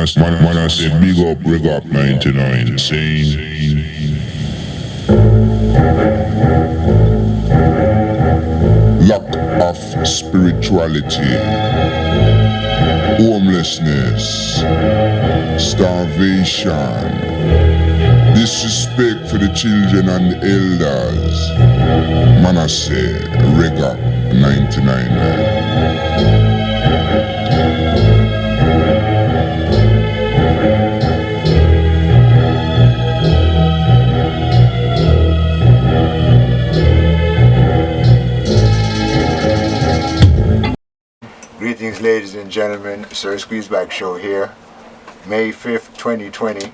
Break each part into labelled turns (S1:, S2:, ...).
S1: I say big up 99, saying lack of spirituality, homelessness, starvation, disrespect for the children and the elders. Man, I say, rig up 99, man.
S2: Greetings, ladies and gentlemen. Sir Squeezeback Show here, May 5th, 2020,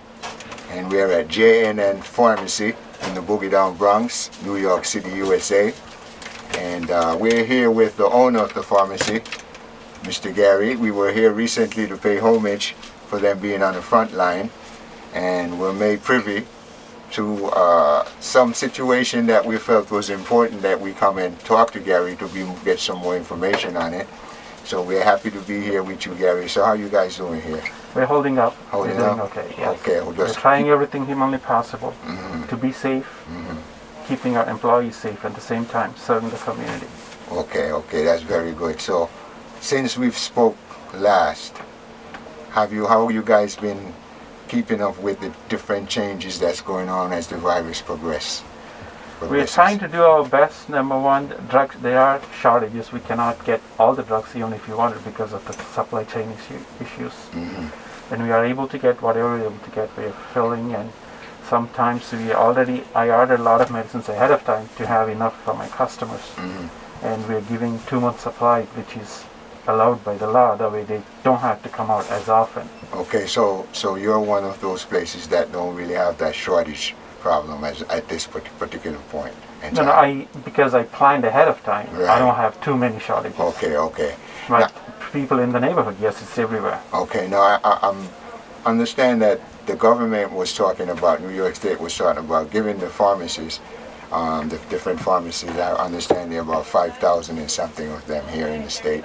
S2: and we are at J&N Pharmacy in the Boogie Down Bronx, New York City, USA. And we're here with the owner of the pharmacy, Mr. Gary. We were here recently to pay homage for them being on the front line, and were made privy to some situation that we felt was important that we come and talk to Gary to get some more information on it. So we're happy to be here with you, Gary. So how are you guys doing here?
S3: We're holding up.
S2: Holding
S3: We're
S2: up?
S3: doing okay, yes.
S2: Okay.
S3: We're trying everything humanly possible to be safe, keeping our employees safe at the same time, serving the community.
S2: Okay, that's very good. So since we've spoke last, how have you guys been keeping up with the different changes that's going on as the virus progresses?
S3: We're trying to do our best. Number one, drugs, there are shortages. We cannot get all the drugs even if you want it because of the supply chain issues. And we are able to get whatever we're able to get. We're filling, and sometimes I ordered a lot of medicines ahead of time to have enough for my customers. And we're giving 2 months supply, which is allowed by the law. That way they don't have to come out as often.
S2: Okay, so you're one of those places that don't really have that shortage problem at this particular point in time.
S3: No, because I planned ahead of time.
S2: Right.
S3: I don't have too many shortages.
S2: Okay.
S3: But
S2: Now,
S3: people in the neighborhood, yes, it's everywhere.
S2: okay, now I understand that the government was talking about, New York State was talking about giving the pharmacies, the different pharmacies, I understand there are about 5,000 and something of them here in the state,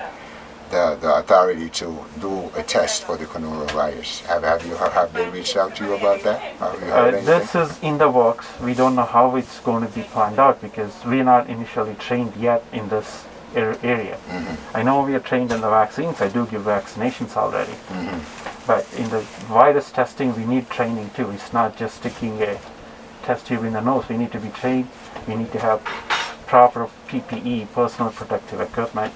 S2: the authority to do a test for the coronavirus. Have they reached out to you about that? Have you heard anything?
S3: This is in the works. We don't know how it's going to be planned out because we're not initially trained yet in this area. I know we are trained in the vaccines. I do give vaccinations already. But in the virus testing, we need training too. It's not just sticking a test tube in the nose. We need to be trained. We need to have proper PPE, personal protective equipment.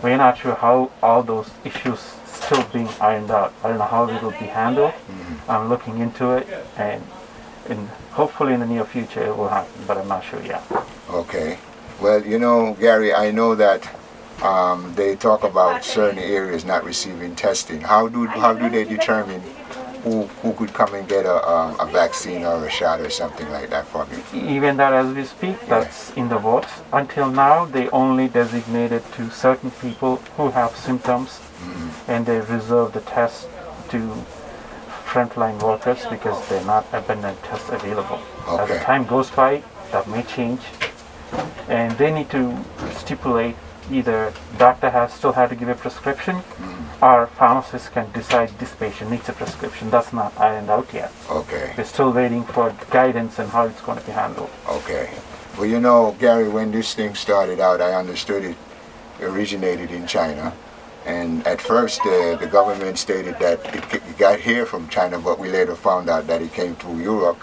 S3: We're not sure how all those issues still being ironed out. I don't know how it will be handled. I'm looking into it, and hopefully in the near future it will happen, but I'm not sure yet.
S2: Okay. Well, you know, Gary, I know that they talk about certain areas not receiving testing. How do they determine who could come and get a vaccine or a shot or something like that for me?
S3: Even that, as we speak, that's in the works. Until now, they only designated to certain people who have symptoms, and they reserve the test to frontline workers because they're not abundant tests available. As the time goes by, that may change, and they need to stipulate either doctor still have to give a prescription, or pharmacist can decide this patient needs a prescription. That's not ironed out yet.
S2: Okay.
S3: We're still waiting for guidance on how it's going to be handled.
S2: Okay. Well, you know, Gary, when this thing started out, I understood it originated in China. And at first, the government stated that it got here from China, but we later found out that it came through Europe.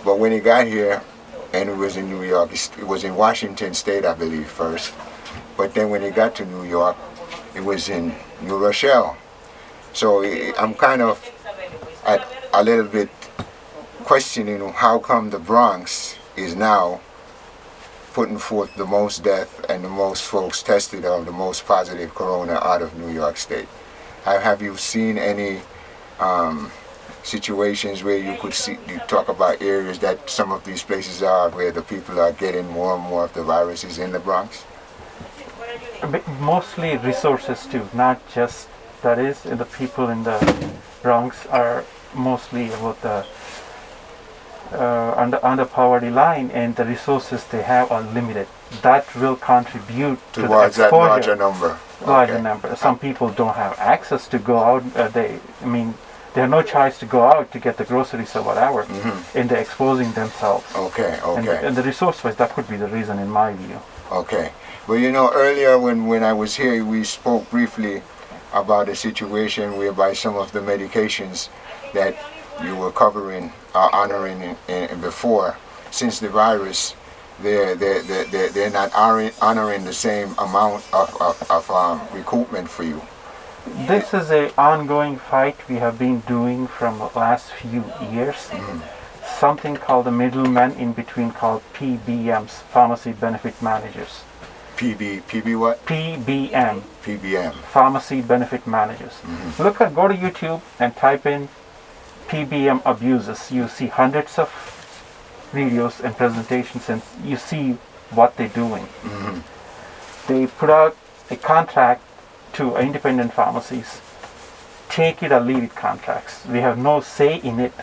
S2: But when it got here, and it was in New York, it was in Washington State, I believe, first. But then when it got to New York, it was in New Rochelle. So I'm kind of a little bit questioning how come the Bronx is now putting forth the most death and the most folks tested of the most positive corona out of New York State. Have you seen any situations where you talk about areas that some of these places are where the people are getting more and more of the viruses in the Bronx?
S3: Mostly resources too, not just that is. The people in the Bronx are mostly about the under poverty line, and the resources they have are limited. That will contribute to the exposure.
S2: That larger number.
S3: Larger number. Some people don't have access to go out. they have no choice to go out to get the groceries or whatever, and they're exposing themselves.
S2: Okay.
S3: And the resource-wise, that could be the reason in my view.
S2: Okay. Well, you know, earlier when I was here, we spoke briefly about a situation whereby some of the medications that you were covering, honoring before, since the virus, they're not honoring the same amount of recoupment for you.
S3: This is an ongoing fight we have been doing from the last few years. Something called the middlemen in between, called PBMs, Pharmacy Benefit Managers.
S2: PB what?
S3: PBM.
S2: PBM.
S3: Pharmacy Benefit Managers. Go to YouTube and type in PBM abuses. You see hundreds of videos and presentations, and you see what they're doing. They put out a contract to independent pharmacies. Take it or leave it contracts. We have no say in it.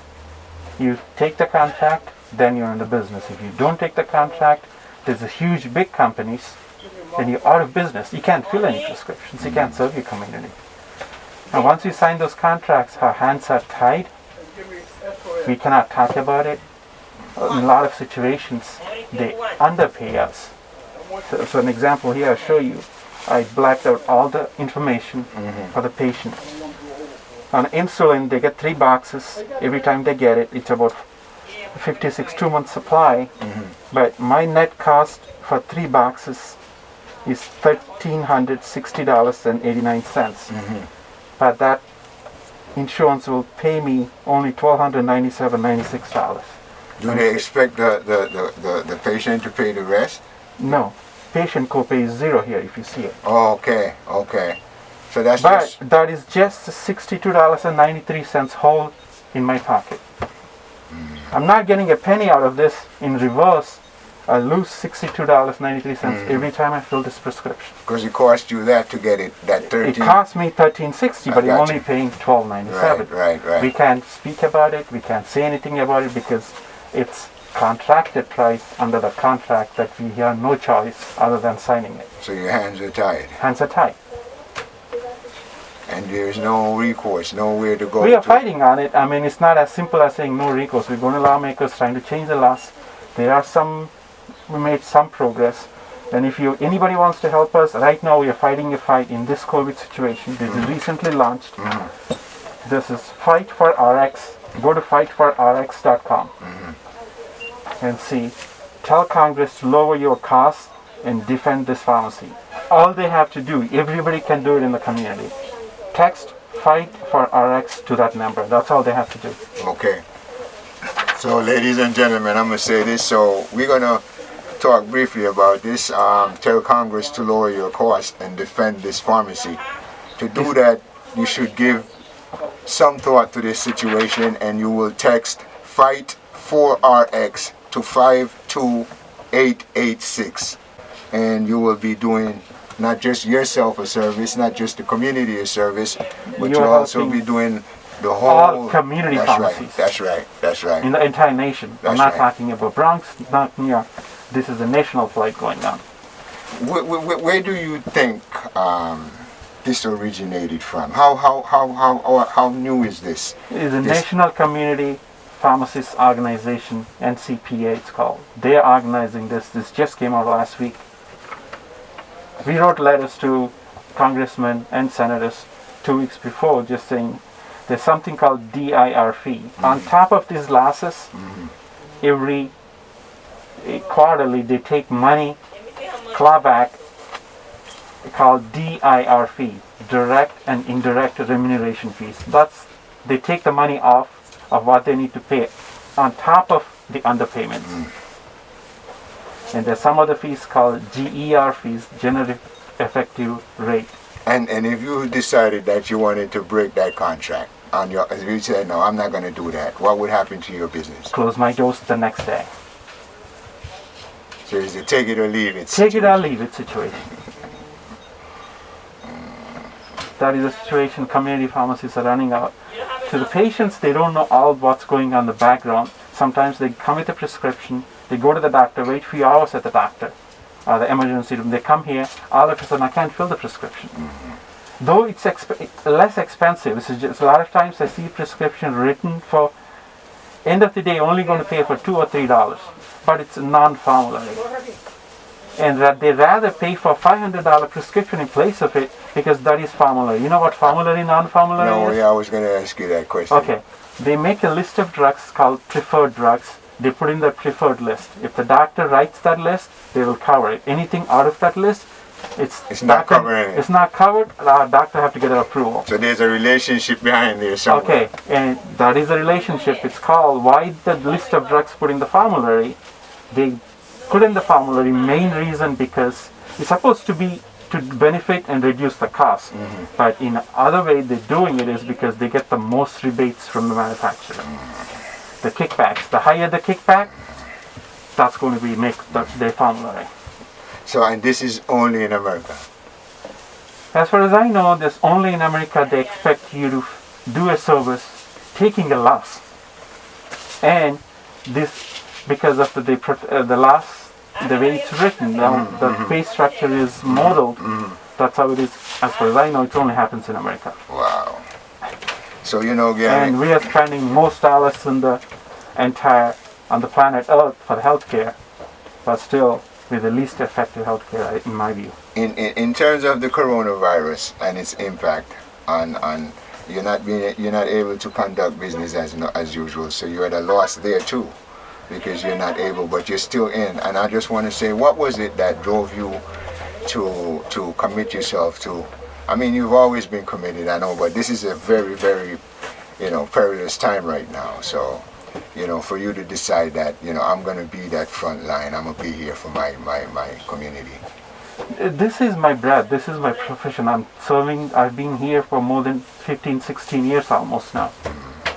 S3: You take the contract, then you're in the business. If you don't take the contract, there's a huge big companies, and you're out of business. You can't fill any prescriptions. You can't serve your community. And once we sign those contracts, our hands are tied. We cannot talk about it. In a lot of situations, they underpay us. So an example here, I'll show you. I blacked out all the information for the patient. On insulin, they get 3 boxes. Every time they get it, it's about 56 2-month supply. But my net cost for 3 boxes is $1,360.89. But that insurance will pay me only $1,297.96.
S2: Do they expect the patient to pay the rest?
S3: No. Patient copay is 0 here, if you see it.
S2: Oh, okay. So that's
S3: that is just $62.93 whole in my pocket. I'm not getting a penny out of this. In reverse, I lose $62.93 every time I fill this prescription.
S2: Because it cost you that to get it, that 13.
S3: It cost me $13.60, but you're only paying $12.97.
S2: Right.
S3: We can't speak about it. We can't say anything about it because it's contracted price under the contract that we have no choice other than signing it.
S2: So your hands are tied.
S3: Hands are tied.
S2: And there's no recourse, nowhere to go.
S3: We are fighting on it. I mean, it's not as simple as saying no recourse. We're going to lawmakers trying to change the laws. We made some progress. And if anybody wants to help us, right now we are fighting a fight in this COVID situation. This is recently launched. This is Fight for RX. Go to fightforrx.com and see. Tell Congress to lower your costs and defend this pharmacy. All they have to do, everybody can do it in the community. Text Fight for RX to that number. That's all they have to do.
S2: Okay. So, ladies and gentlemen, I'm going to say this. So, we're going to talk briefly about this. Tell Congress to lower your costs and defend this pharmacy. To do that, you should give some thought to this situation, and you will text Fight for RX to 52886. And you will be doing not just yourself a service, not just the community a service, but you'll also be doing the whole
S3: all community pharmacies.
S2: That's right.
S3: In the entire nation. I'm not talking about Bronx, not New York. This is a national fight going on.
S2: Where do you think this originated from? How new is this?
S3: It is a National Community Pharmacists Organization, NCPA it's called. They are organizing this. This just came out last week. We wrote letters to congressmen and senators 2 weeks before just saying there's something called DIR fee. On top of these losses, every quarterly they take money, clawback, called DIR fee, direct and indirect remuneration fees. They take the money off of what they need to pay on top of the underpayments. And there's some other fees called GER fees, General Effective Rate.
S2: And if you decided that you wanted to break that contract, if you said, no, I'm not going to do that, what would happen to your business?
S3: Close my doors the next day.
S2: So it's a take it or leave it
S3: situation. Take it or leave it situation. That is a situation community pharmacies are running out. To the patients, they don't know all what's going on in the background. Sometimes they come with a prescription, they go to the doctor, wait a few hours at the doctor, the emergency room. They come here, all of a sudden I can't fill the prescription. though it's less expensive. This is just, a lot of times I see prescription written for, end of the day only going to pay for $2 or $3, but it's non-formulary, and that they rather pay for $500 prescription in place of it because that is formulary. You know what formulary, non-formulary
S2: No,
S3: is?
S2: yeah, I was going to ask you that question.
S3: Okay, they make a list of drugs called preferred drugs. They put in the preferred list. If the doctor writes that list, they will cover it. Anything out of that list,
S2: it's not covering it.
S3: It's not covered. Our doctor have to get an approval.
S2: So there's a relationship behind there somewhere.
S3: Okay, and that is a relationship. It's called, why the list of drugs put in the formulary. They put in the formulary main reason because it's supposed to be to benefit and reduce the cost. But in other way they're doing it is because they get the most rebates from the manufacturer. The kickbacks. The higher the kickback, that's going to be make their formulary.
S2: So, and this is only in America?
S3: As far as I know, this only in America. They expect you to do a service taking a loss. And this, because of the loss, the way it's written, the pay structure is modeled. That's how it is. As far as I know, it only happens in America.
S2: Wow. So, you know, Gary,
S3: And we are spending most dollars in the on the planet Earth for healthcare, but still with the least effective healthcare, in my view.
S2: in terms of the coronavirus and its impact on you're not able to conduct business as usual, so you're at a loss there too, because you're not able, but you're still in. And I just want to say, what was it that drove you to commit yourself to? I mean, you've always been committed, I know, but this is a very, very, perilous time right now. So, for you to decide that, I'm going to be that front line, I'm going to be here for my community.
S3: This is my bread, this is my profession. I've been here for more than 15, 16 years almost now.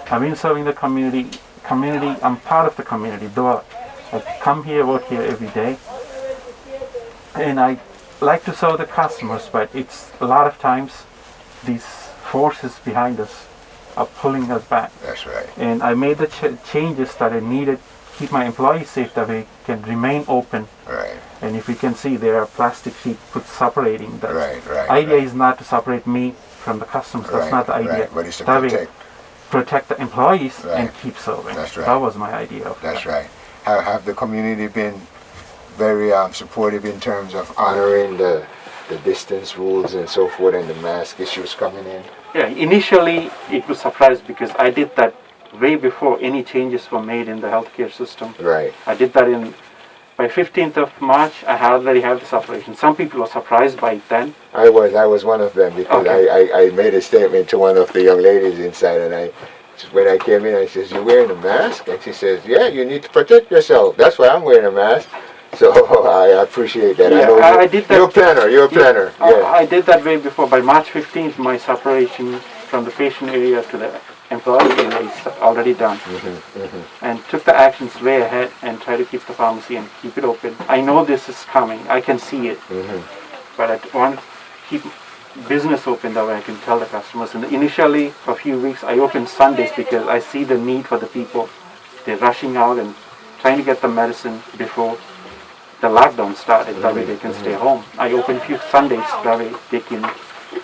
S3: I've been serving the community, I'm part of the community, though I come here, work here every day. And I like to serve the customers, but it's a lot of times these forces behind us are pulling us back.
S2: That's right.
S3: And I made the changes that I needed to keep my employees safe, that we can remain open.
S2: Right.
S3: And if you can see, there are plastic sheet put separating. The
S2: Right.
S3: idea is not to separate me from the customers. That's not the idea.
S2: Right. But it's to
S3: That protect the employees
S2: Right.
S3: and keep serving.
S2: That's right.
S3: That was my idea of
S2: That's
S3: that.
S2: right. Have the community been very supportive in terms of honoring the distance rules and so forth, and the mask issues coming in?
S3: Yeah, initially it was surprised because I did that way before any changes were made in the healthcare system.
S2: Right.
S3: I did that by 15th of March, I already have the separation. Some people were surprised by it then.
S2: I was one of them, because
S3: Okay.
S2: I made a statement to one of the young ladies inside, and when I came in, I says, "You wearing a mask?" And she says, "Yeah, you need to protect yourself. That's why I'm wearing a mask." So I appreciate that.
S3: Yeah,
S2: I know
S3: I did that.
S2: You're a planner. Yeah.
S3: I did that way before. By March 15th, my separation from the patient area to the employee area is already done. And took the actions way ahead and try to keep the pharmacy and keep it open. I know this is coming. I can see it. But I want to keep business open that way I can tell the customers. And initially, for a few weeks, I opened Sundays because I see the need for the people. They're rushing out and trying to get the medicine before the lockdown started. That way they can stay home. I opened a few Sundays, that way they can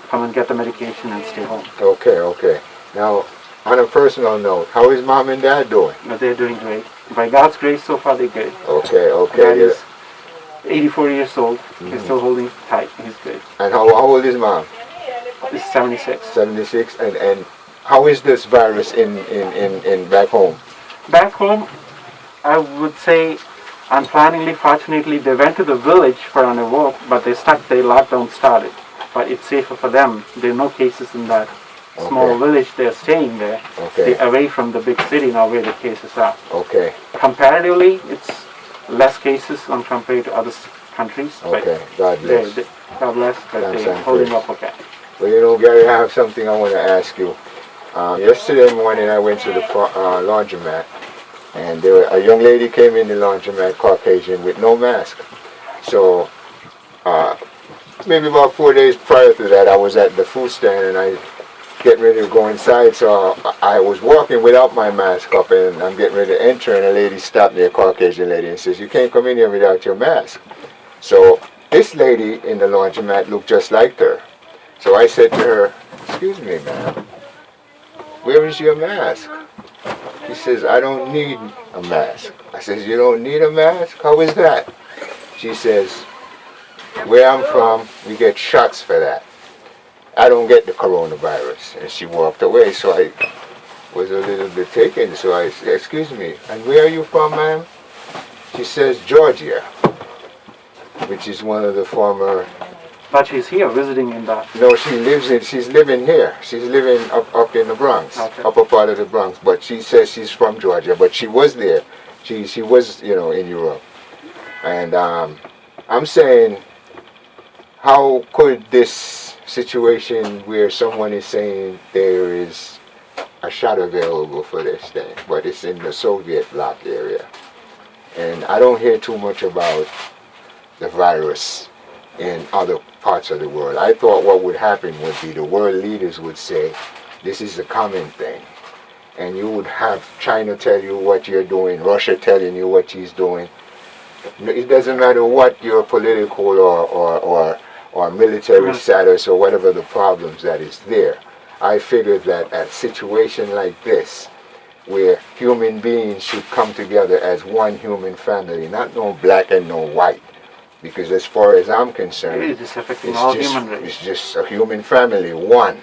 S3: come and get the medication and stay home.
S2: Okay. Now, on a personal note, how is mom and dad doing?
S3: But they're doing great. By God's grace, so far they're good.
S2: Okay.
S3: Dad is 84 years old. He's still holding tight. He's good.
S2: And how old is mom?
S3: He's 76.
S2: 76. And how is this virus in back home?
S3: Back home, I would say, unplanningly, fortunately, they went to the village for a walk, but their lockdown started. But it's safer for them. There are no cases in that small village. They're staying there.
S2: Okay.
S3: They're away from the big city now where the cases are.
S2: Okay.
S3: Comparatively, it's less cases compared to other countries.
S2: Okay.
S3: But
S2: God bless.
S3: God bless, but they're holding up okay.
S2: Well, Gary, I have something I want to ask you. Yesterday morning, I went to the laundromat, and a young lady came in the laundromat, Caucasian, with no mask. So, maybe about 4 days prior to that, I was at the food stand, and I getting ready to go inside, so I was walking without my mask up, and I'm getting ready to enter, and a lady stopped me, a Caucasian lady, and says, "You can't come in here without your mask." So this lady in the laundromat looked just like her. So I said to her, excuse me, ma'am, where is your mask? She says, I don't need a mask. I says, you don't need a mask? How is that? She says, where I'm from, we get shots for that. I don't get the coronavirus. And she walked away, so I was a little bit taken. So I said, excuse me, and where are you from, ma'am? She says, Georgia, which is one of the former...
S3: But she's here visiting in that.
S2: No, she's living here. She's living up in the Bronx,
S3: Okay.
S2: upper part of the Bronx. But she says she's from Georgia, but she was there. She was, in Europe. And I'm saying, how could this situation where someone is saying there is a shot available for this thing, but it's in the Soviet bloc area. And I don't hear too much about the virus in other parts of the world. I thought what would happen would be the world leaders would say, this is a common thing. And you would have China tell you what you're doing, Russia telling you what she's doing. It doesn't matter what your political or military status or whatever the problems that is there. I figured that a situation like this, where human beings should come together as one human family, not no black and no white. Because as far as I'm concerned,
S3: It is affecting all human race.
S2: it's just a human family, one.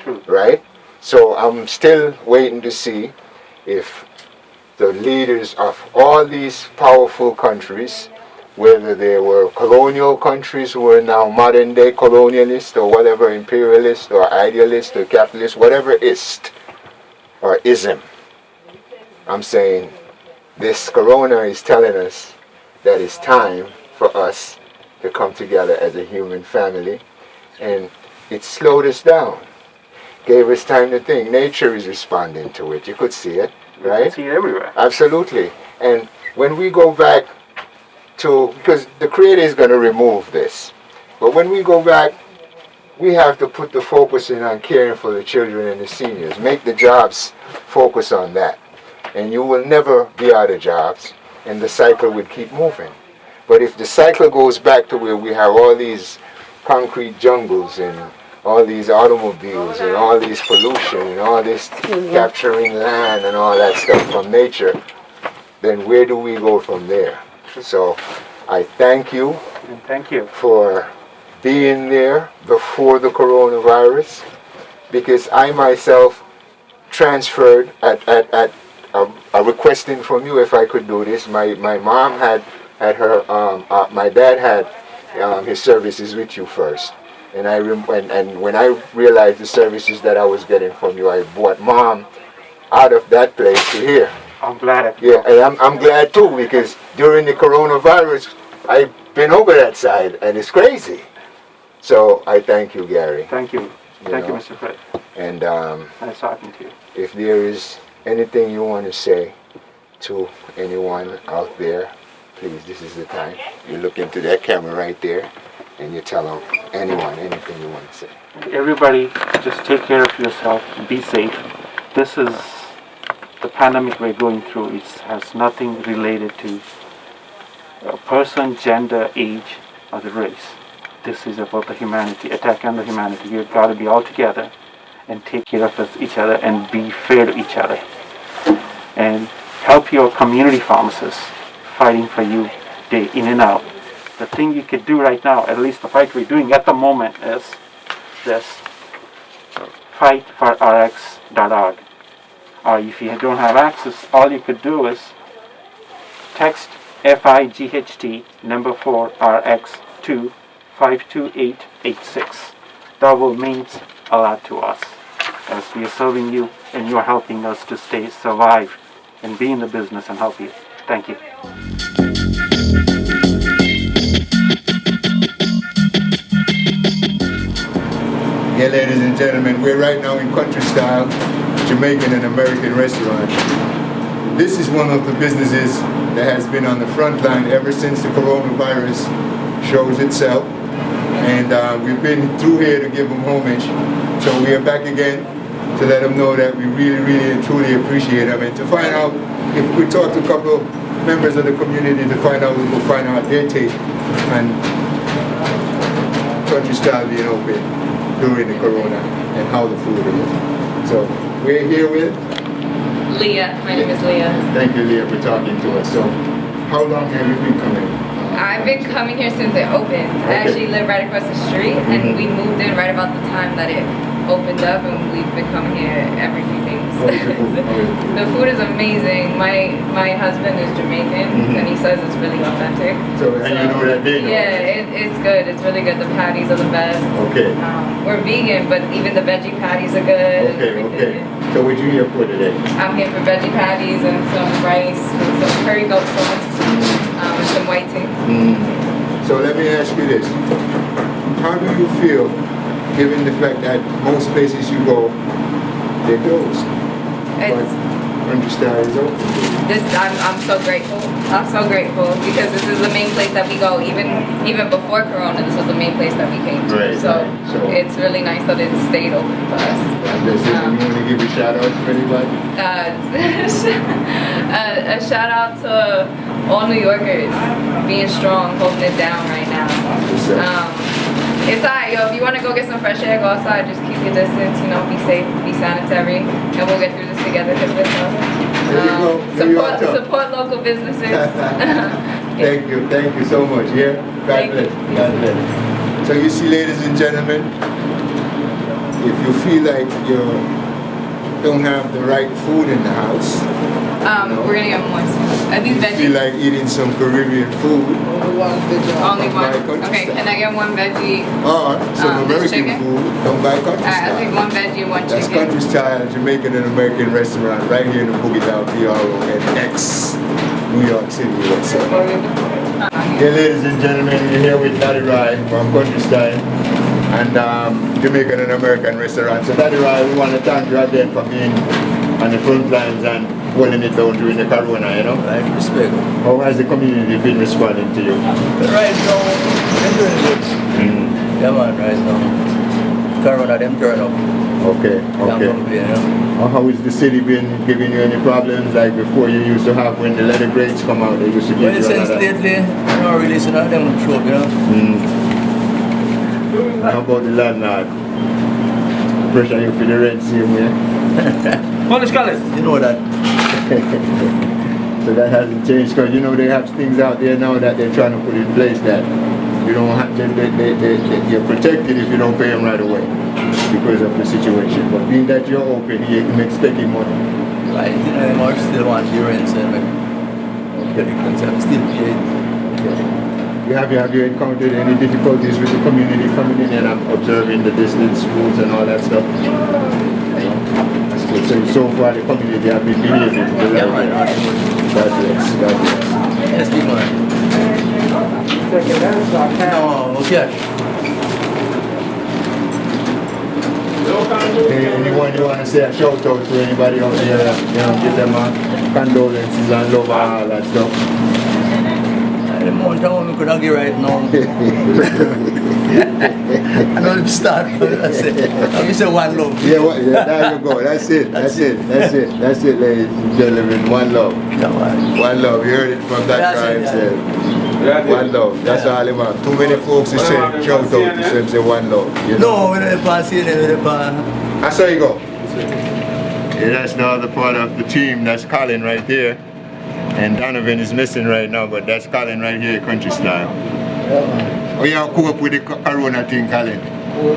S3: True.
S2: Right? So I'm still waiting to see if the leaders of all these powerful countries, whether they were colonial countries who are now modern day colonialists or whatever, imperialist or idealist or capitalist, whatever ist or ism, I'm saying this corona is telling us that it's time for us to come together as a human family, and it slowed us down, gave us time to think. Nature is responding to it. You could see it, right?
S3: You can see it everywhere.
S2: Absolutely. And when we go back to, because the Creator is going to remove this, but when we go back, we have to put the focus in on caring for the children and the seniors. Make the jobs focus on that. And you will never be out of jobs, and the cycle would keep moving. But if the cycle goes back to where we have all these concrete jungles and all these automobiles and all these pollution and all this capturing land and all that stuff from nature, then where do we go from there? So I thank you
S3: And thank you.
S2: for being there before the coronavirus, because I myself transferred at a requesting from you if I could do this. My mom had her, my dad had his services with you first. And when I realized the services that I was getting from you, I brought Mom out of that place to here.
S3: I'm glad.
S2: Yeah, and I'm glad too, because during the coronavirus, I've been over that side, and it's crazy. So I thank you, Gary.
S3: Thank you. Thank you,
S2: know.
S3: Mr. Fred.
S2: And
S3: Nice talking to you.
S2: if there is anything you want to say to anyone out there, please, this is the time. You look into that camera right there, and you tell them anything you want to say.
S3: Everybody, just take care of yourself. Be safe. This is the pandemic we're going through. It has nothing related to a person, gender, age, or the race. This is about the humanity, attack on the humanity. We've got to be all together and take care of each other and be fair to each other. And help your community pharmacists fighting for you day in and out. The thing you could do right now, at least the fight we're doing at the moment, is this: fightforrx.org. Or if you don't have access, all you could do is text FIGHT number 4 RX to 52886. That will mean a lot to us, as we are serving you and you are helping us to survive and be in the business and help you. Thank you.
S2: Yeah, ladies and gentlemen, we're right now in country style Jamaican and American restaurant. This is one of the businesses that has been on the front line ever since the coronavirus shows itself. And we've been through here to give them homage. So we are back again to let them know that we really, really and truly appreciate them. And to find out, if we talk to a couple of members of the community to find out, we'll find out their take on country style being open. during the corona and how the food is. So we're here with
S4: Leah. My name is Leah.
S2: Thank you, Leah, for talking to us. So how long have you been coming?
S4: I've been coming here since it opened. I actually live right across the street, and we moved in right about the time that it opened up, and we've been coming here every few days. The food is amazing. My husband is Jamaican, and he says it's really authentic.
S2: So and you know that they know.
S4: Yeah, it's good. It's really good. The patties are the best.
S2: Okay.
S4: We're vegan, but even the veggie patties are good.
S2: Okay. So what you here for today?
S4: I'm here for veggie patties and some rice and some curry goat sauce and some white tea.
S2: So let me ask you this. How do you feel given the fact that most places you go, they're closed? Country Style is open.
S4: I'm so grateful. I'm so grateful because this is the main place that we go. Even before Corona, this was the main place that we came to.
S2: Right,
S4: so
S2: right.
S4: it's really nice that it stayed open for us.
S2: You want to give a shout out to anybody?
S4: A shout out to all New Yorkers being strong, holding it down right now. It's alright, yo. If you want to go get some fresh air, go outside. Just keep your distance. Be safe, be sanitary, and we'll get through this together because we're tough. Support local businesses.
S2: Thank you so much. Yeah, God bless. So you see, ladies and gentlemen, if you feel like you don't have the right food in the house,
S4: we're gonna get more. Are these veggies?
S2: Feel like eating some Caribbean food?
S4: Only one. Okay, can I get one veggie?
S2: Some American food. Don't buy country style.
S4: I'll take one veggie and one chicken.
S2: That's country style Jamaican and American restaurant right here in the Boogie Down PRONX, New York City, USA. Yeah, ladies and gentlemen, we're here with Daddy Rai from Country Style and Jamaican and American restaurant. So Daddy Rai, we want to thank you again for being on the front lines and holding it down during the corona,
S5: Right, respect.
S2: How has the community been responding to you?
S5: Right now, they're doing good. Yeah, man, right now. Corona, them turn up.
S2: Okay.
S5: Can't complain,
S2: How has the city been giving you any problems like before you used to have when the letter grades come out? They used to give
S5: Well,
S2: you
S5: since lately, I'm not releasing all them show,
S2: How about the landlord? Pressure you for the rent same way?
S5: Polish colors. You know that.
S2: So that hasn't changed because they have things out there now that they're trying to put in place that you don't have you're protected if you don't pay them right away because of the situation. But being that you're open, you're expecting money.
S5: Right, I still want your rent, so the difference. I'm still paid.
S2: Have you encountered any difficulties with the community coming in and observing the distance rules and all that stuff? So far the community have been behaving. God bless.
S5: Yes, big man. No, okay.
S2: Anyone you want to say a shout out to anybody out there, give them condolences and love and all that stuff?
S5: The amount of money we could have give right now. I don't start. I say one love.
S2: Yeah, there you go. That's it, ladies and gentlemen. One love. One love. You heard it from that guy himself. One love. That's all he wants. Too many folks to say shout out to say one love.
S5: No, we don't pass it.
S2: That's how you go. Yeah, that's the other part of the team. That's Colin right there. And Donovan is missing right now, but that's Colin right here, Country Style. Oh, you have cope up with the corona thing, Colin? All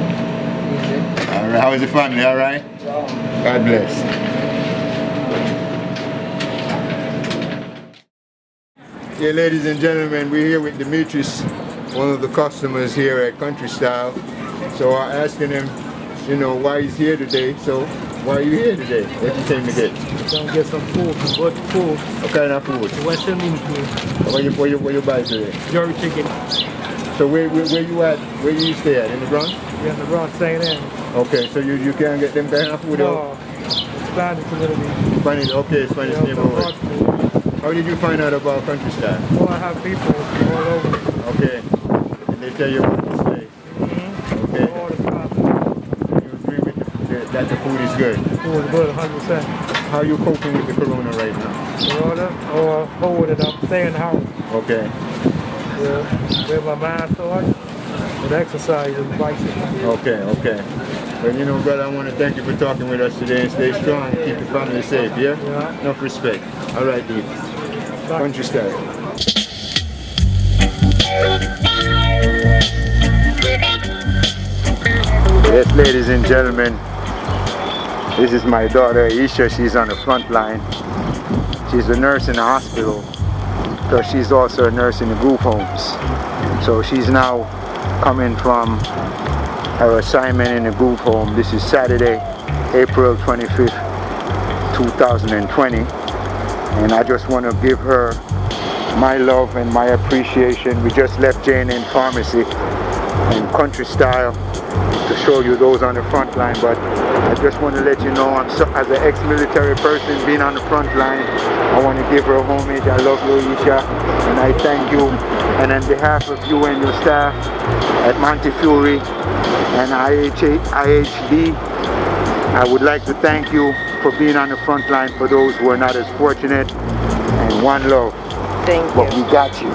S2: right. How is the family? All right? God bless. Yeah, ladies and gentlemen, we're here with Demetrius, one of the customers here at Country Style. So I asked him, why he's here today. So why are you here today? What you came to get?
S6: Come get some food. What food?
S2: What kind of food?
S6: Western Indian food.
S2: What you buy today?
S6: Jerry chicken.
S2: So where you at? Where do you stay at? In the Bronx?
S6: We're in the Bronx, J&N.
S2: Okay, so you can't get them kind of food out?
S6: No, Spanish community.
S2: Spanish neighborhood. How did you find out about Country Style?
S6: Oh, I have people all over.
S2: Okay. And they tell you about to stay? Okay.
S6: All the spots.
S2: You agree with that the food is good?
S6: The food is good, 100%.
S2: How are you coping with the corona right now?
S6: Corona? Or hold it up, stay in the house.
S2: Okay.
S6: Yeah, wear my mask on, and exercise and bicycle.
S2: Okay. Well, you know, brother, I want to thank you for talking with us today, and stay strong. Keep the family safe, yeah?
S6: Yeah.
S2: Enough respect. All right, dude. Country style. Yes, ladies and gentlemen, this is my daughter Aisha. She's on the front line. She's a nurse in the hospital, so she's also a nurse in the group homes. So she's now coming from her assignment in the group home. This is Saturday, April 25th, 2020. And I just want to give her my love and my appreciation. We just left J&N Pharmacy in country style to show you those on the front line, but I just want to let you know, as an ex-military person being on the front line, I want to give her a homage. I love you, Aisha, and I thank you. And on behalf of you and your staff at Montefiore and IHD, I would like to thank you for being on the front line for those who are not as fortunate. And one love.
S7: Thank you.
S2: But we got you.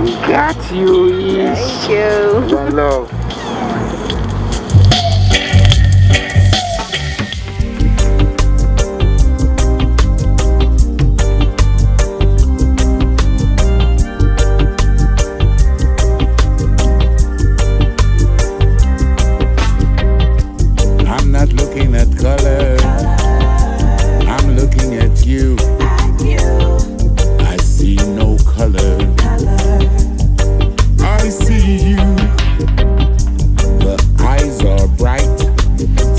S2: We got you, Ish.
S7: Thank you.
S2: One love.
S8: I'm not looking at color. I'm looking at you. I see no color. I see you. The eyes are bright.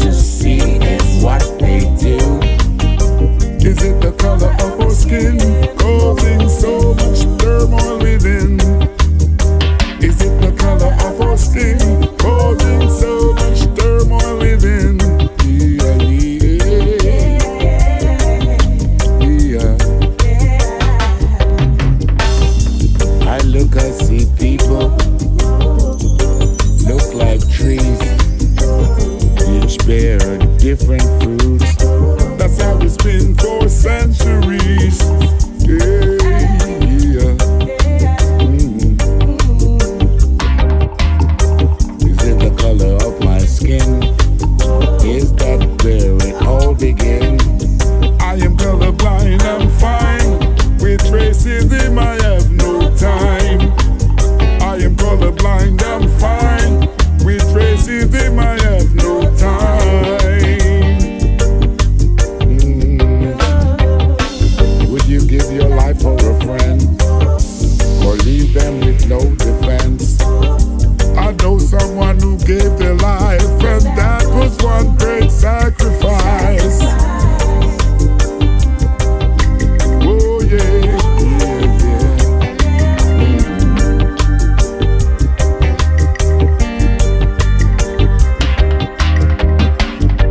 S8: To see is what they do. Is it the color of our skin causing so much turmoil within? Is it the color of our skin causing so much turmoil within? Yeah, yeah, yeah. I look, I see people look like trees, each bear different fruits. That's how it's been for centuries. Yeah, yeah. Is it the color of my skin? Is that where it all begins? I am colorblind, I'm fine. With racism, I have no time. I am colorblind, I'm fine. With racism, I have no time. Would you give your life for a friend? Or leave them with no defense? I know someone who gave their life, and that was one great sacrifice. Oh yeah, yeah, yeah.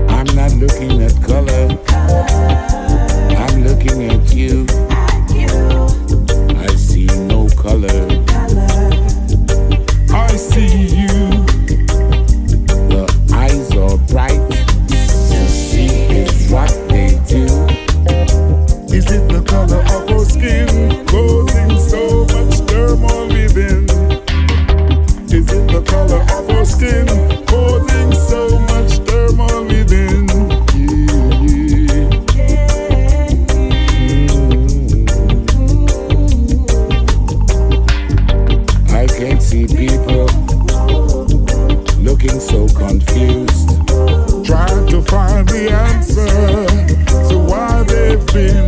S8: I'm not looking at color. I'm looking at you. I see no color. I see you. The eyes are bright. To see is what they do. Is it the color of our skin causing so much turmoil within? Is it the color of our skin causing so much turmoil within? I can't see people looking so confused, trying to find the answer to why they've been